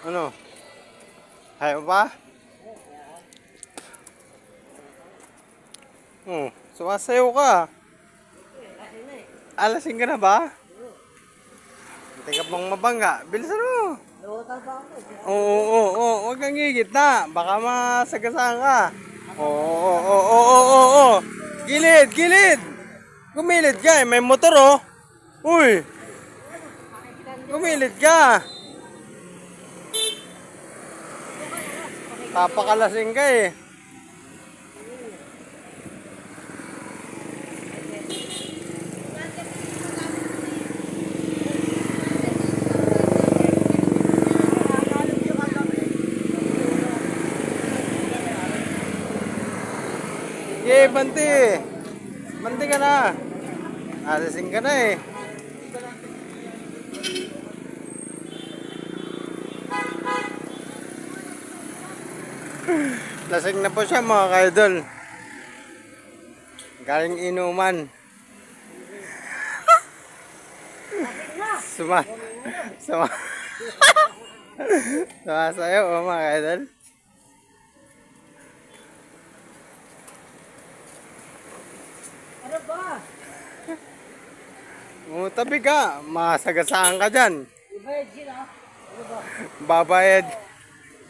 Ano? Ayaw pa? Sumasayaw ka. Alasing ka na ba? Hindi ka bang mabangga. Bilisan mo. Oo. Huwag kang gigit na. Baka masagasaan ka. Oo. Gilid. Gumilid ka eh. May motor oh. Uy. Gumilid ka. Papakalasing ka eh. Ye, banti. Banti ka na. Alasing ka na eh. Lasing na po siya mga kaidol. Galing inuman. Suma. Sumasayaw oh, mga kaidol. Ano ba? Tabi ka. Masagasaan ka dyan. Ibayad sila. Ano ba? Babayad.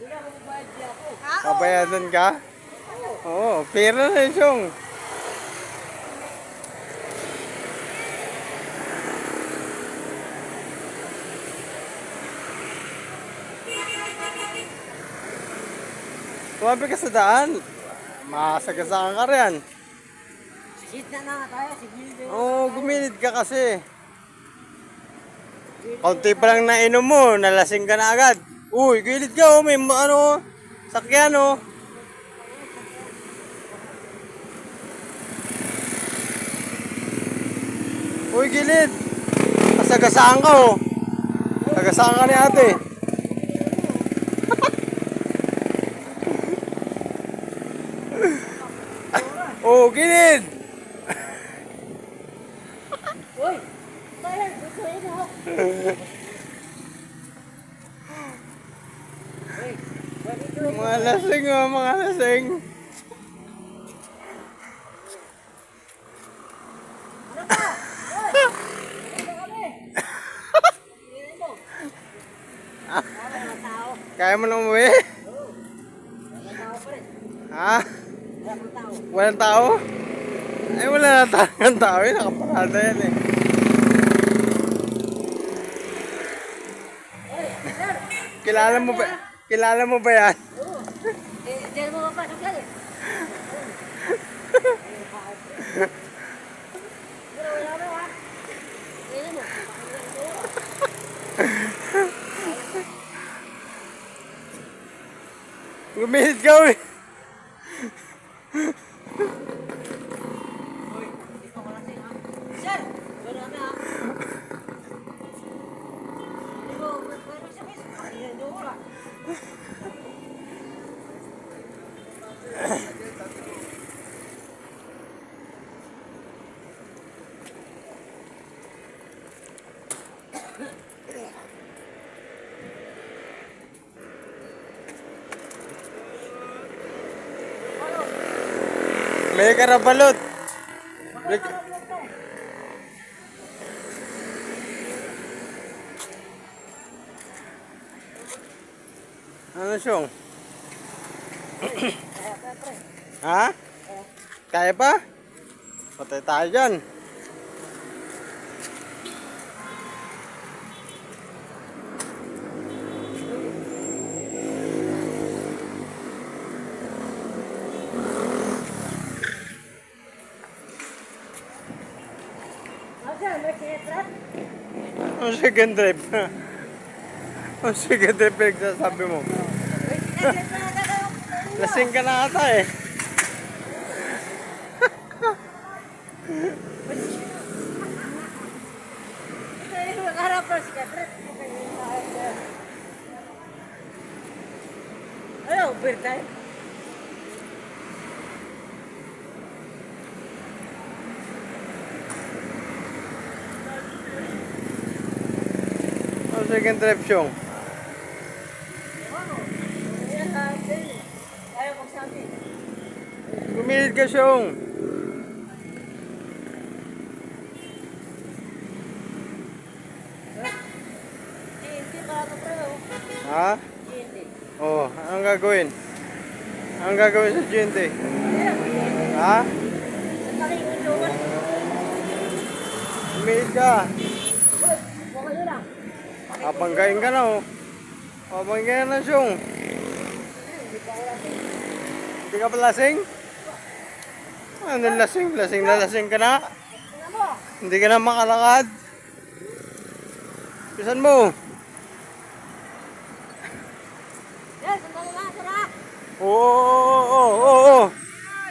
Sila magbayad sila ako. Babayadan ka? Oo. Pera na yung. Tumabi ka sa daan. Masagasaan ka rin. Sit na nga tayo. Sige. Oo, gumilid ka kasi. Kaunti pa lang nainom mo, nalasing ka na agad. Uy, gilid ka oh, may ano, sakyan oh. Uy, gilid. Kasagasaan ka oh. Sagasaan ka ni ate. Oh, gilid. Uy! Tayo! Gusto yun ako. Uy! Pwede ko. Mga lasing oh, mga lasing. Ano ba? Uy! Ano kami? Hindi mo. Ano mga tao? Kaya mo na umuwi? Oo. Mga tao pa rin. Ha? Wala pang tao. Walang tao? Ay, wala na talagang tao yun. Nakaparada yan eh. Uy! Sir! Kilala mo ba yan? Oo. Diyan mo mapasok yan eh. Pero wala na ha. Tingnan mo. Gumilid ka uy. Sir! Wala na ha. Hindi mo, pwede sa face. Ayan, doon ka. May karabalot. Ano siyong? Ha? Kaya pa? Patay tayo dyan. Sir, may sinetrat? Ang second drive. Ang second drive pinagsasabi mo. May sinetrat na nagagawa ko sa inyo. Lasing ka na ata eh. Ito yung magharap ng sinetrat. Ano, overtime? Ang second drive siyong. Gumilid ka, Syong. Hindi pa ako pre, oh. Ha? Hindi. Oh, anong gagawin? Anong gagawin sa GNT? Ha? Sandali, ito. Gumilid ka. Uy, okay yun lang. Papanggain ka na, oh. Papanggain ka na, Syong. Hindi ka pa lasing? Ano lasing? Lasing na lasing ka na? Tingnan mo. Hindi ka na makalakad? Pisan mo? Yes, sandali lang, sira. Oo.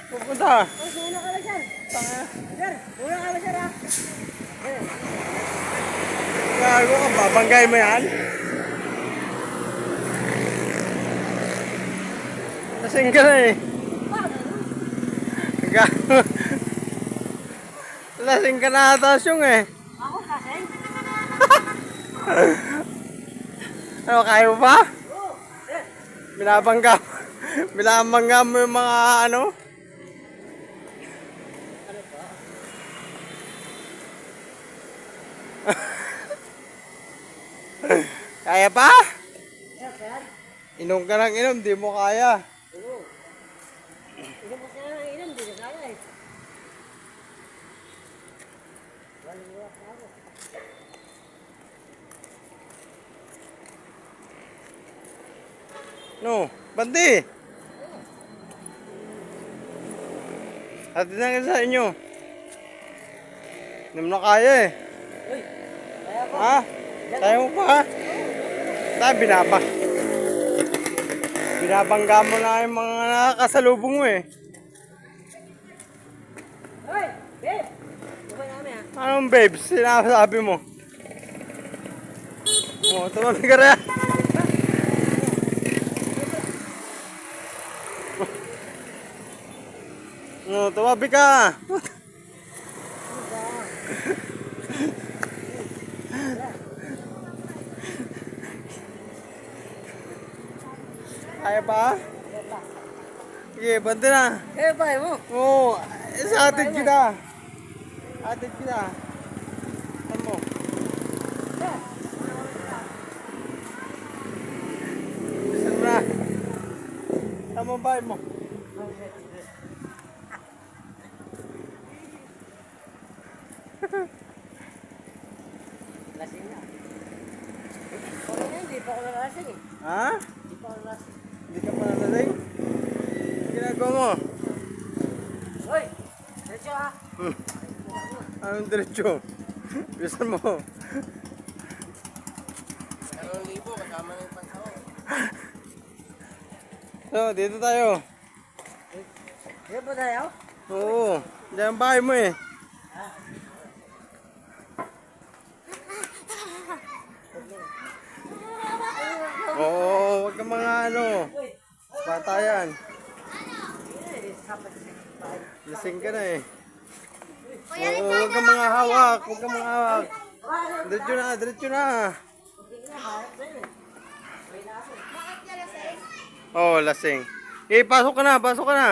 Pupunta. Uy, sino ka ba dyan? Sir, una ka ba, sir, ha? Gago ka, babanggay mo yan? Lasing ka na eh. Gago. Lasing ka na ata, Syong eh. Ako, kasing? Ano, kaya mo pa? Oo. Sir, Binabangga mo yung mga ano? Kaya pa? sir. Inom ka ng inom, di mo kaya. Oo. Hindi mo sila nang inom, hindi na kaya eh. Waliwak na ako. No, bandi. Atin na sa inyo. Inom na kaya eh. Uy, kaya ko. Ha? Kaya mo pa? Tayo binabangga mo na yung mga nakakasalubong mo eh. Uy, babe. Bukay namin, ha? Anong babes? Sinasabi mo? Oh, tumabi ka rin. Oh, tumabi ka. Kaya pa? Sige, bante na. Eh, bahay mo. Oo, sa atid kita. Atid kita. Saan mo? Saan na? Saan mo bahay mo? Lasing na. Okay na, hindi pa ako nalasing eh. Ha? Hindi pa ako nalasing. Hindi ka pa nalaling? Ginagawa mo? Uy, diretso ha. Anong diretsyo? Bisan mo. 2,000 kasama ng pansaw. So, dito tayo. Dito ba tayo? Oo, diyan ang bahay mo eh. Oo, wag ka mga ano. Bata yan. Lasing ka na eh. Oo, wag ka mga hawak. Wag ka mga hawak. Diretso na, diretso na. Oo, lasing. Eh, pasok ka na, pasok ka na.